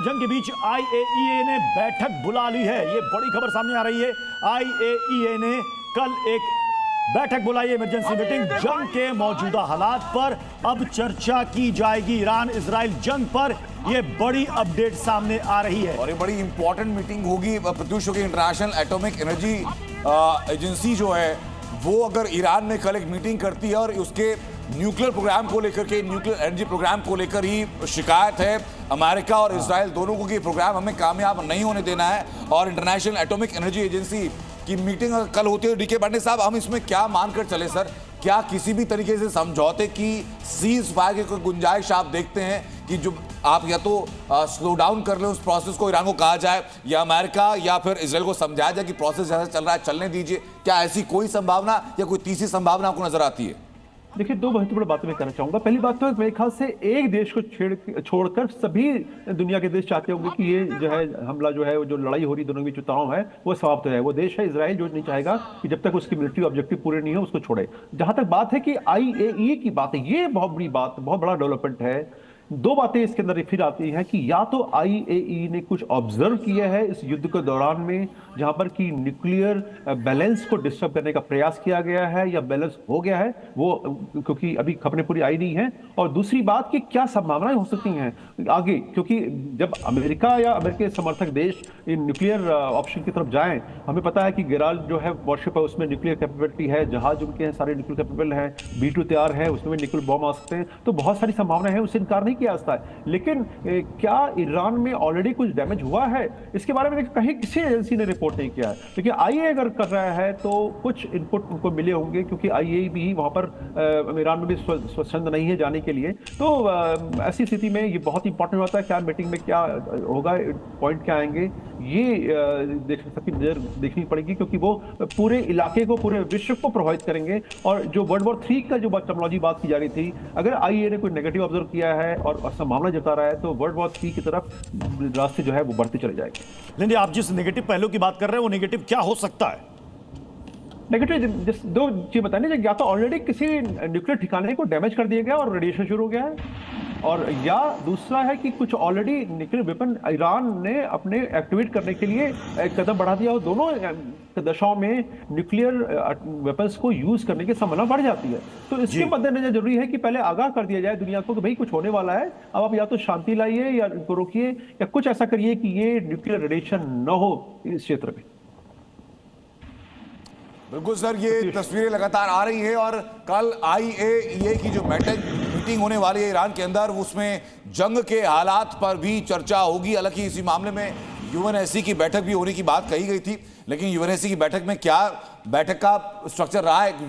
जंग के बीच आईएईए ने बैठक बुला ली है। ये बड़ी खबर सामने आ रही है। आईएईए ने कल एक बैठक बुलाई है, इमरजेंसी मीटिंग। जंग के मौजूदा हालात पर अब चर्चा की जाएगी। ईरान इजराइल जंग पर यह बड़ी अपडेट सामने आ रही है और ये बड़ी इंपॉर्टेंट मीटिंग होगी। प्रत्युष होगी इंटरनेशनल एटॉमिक एनर्जी एजेंसी जो है वो अगर ईरान में कल एक मीटिंग करती है और उसके न्यूक्लियर प्रोग्राम को लेकर के, न्यूक्लियर एनर्जी प्रोग्राम को लेकर ही शिकायत है अमेरिका और इजराइल दोनों को कि प्रोग्राम हमें कामयाब नहीं होने देना है। और इंटरनेशनल एटॉमिक एनर्जी एजेंसी की मीटिंग अगर कल होती है, डीके पांडे साहब, हम इसमें क्या मानकर चले सर? क्या किसी भी तरीके से समझौते की, सीज फायर की कोई गुंजाइश आप देखते हैं कि जो आप या तो स्लो डाउन कर ले उस प्रोसेस को, ईरान को कहा जाए, या अमेरिका या फिर इजराइल को समझाया जाए कि प्रोसेस जैसा चल रहा है चलने दीजिए? क्या ऐसी कोई संभावना या कोई तीसरी संभावना आपको नजर आती है? देखिए, दो महत्वपूर्ण बातें मैं कहना चाहूंगा। पहली बात तो मेरे ख्याल से एक देश को छोड़कर सभी दुनिया के देश चाहते होंगे कि ये जो है हमला जो है, जो लड़ाई हो रही दोनों की, जो तनाव है वो समाप्त हो जाए। वो देश है इजराइल, जो नहीं चाहेगा कि जब तक उसकी मिलिट्री ऑब्जेक्टिव पूरे नहीं हो उसको छोड़े। जहां तक बात है कि आईएईए की बात है, ये बहुत बड़ी बात, बहुत बड़ा डेवलपमेंट है। दो बातें इसके अंदर फिर आती हैं कि या तो आईएईए ने कुछ ऑब्जर्व किया है इस युद्ध के दौरान में, जहां पर कि न्यूक्लियर बैलेंस को डिस्टर्ब करने का प्रयास किया गया है या बैलेंस हो गया है, वो क्योंकि अभी खबरें पूरी आई नहीं है। और दूसरी बात कि क्या संभावनाएं हो सकती हैं आगे, क्योंकि जब अमेरिका या अमेरिकी समर्थक देश इन न्यूक्लियर ऑप्शन की तरफ जाएं, हमें पता है कि गिराल जो है वॉरशिप है उसमें न्यूक्लियर कैपेबिलिटी है, जहाज उनके हैं सारे न्यूक्लियर कैपेबल हैं, B2 तैयार है, उसमें न्यूक्लियर बॉम्ब आ सकते हैं। तो बहुत सारी संभावनाएं हैं, उससे इनकार नहीं किया जाता है। लेकिन क्या ईरान में ऑलरेडी कुछ डैमेज हुआ है, इसके बारे में कहीं किसी एजेंसी ने रिपोर्ट नहीं किया है। लेकिन आईएईए अगर कर रहा है तो कुछ इनपुट उनको मिले होंगे, क्योंकि आईएईए भी वहां पर ईरान में भी स्वच्छंद नहीं है जाने के लिए। तो ऐसी स्थिति में ये बहुत इंपॉर्टेंट होता है क्या मीटिंग में क्या होगा, पॉइंट क्या आएंगे, ये सबकी नजर देखनी पड़ेगी, क्योंकि वो पूरे इलाके को, पूरे विश्व को प्रभावित करेंगे। और जो वर्ल्ड वॉर 3 का जो टर्मिनोलॉजी बात की जा रही थी, अगर आईएईए ने कोई नेगेटिव ऑब्जर्व किया है और संभावना जता रहा है तो वर्ल्ड वॉर 3 की तरफ रास्ते जो है वो बढ़ते चले जाएंगे। लेकिन आप जिस नेगेटिव पहलू की बात कर रहे हैं वो नेगेटिव क्या हो सकता है? नेगेटिव दो चीज बताने, या तो ऑलरेडी किसी न्यूक्लियर ठिकाने को डैमेज कर दिया गया और रेडिएशन शुरू हो गया है, और या दूसरा है कि कुछ ऑलरेडी न्यूक्लियर वेपन ईरान ने अपने एक्टिवेट करने के लिए एक कदम बढ़ा दिया, और दोनों दशाओं में न्यूक्लियर वेपन्स को यूज करने की संभावना बढ़ जाती है। तो इसके मद्देनजर जरूरी है कि पहले आगाह कर दिया जाए दुनिया को कि भाई कुछ होने वाला है, अब आप या तो शांति लाइए या इनको रोकिए या कुछ ऐसा करिए कि ये न्यूक्लियर रेडिएशन न हो इस क्षेत्र में। बिल्कुल सर, ये तस्वीरें लगातार आ रही है और कल आईएईए की जो मीटिंग होने वाली है ईरान के अंदर, उसमें जंग के हालात पर भी चर्चा होगी। हालांकि इसी मामले में यूएनएससी की बैठक भी होने की बात कही गई थी, लेकिन यूएनएससी की बैठक में क्या बैठक का स्ट्रक्चर रहा है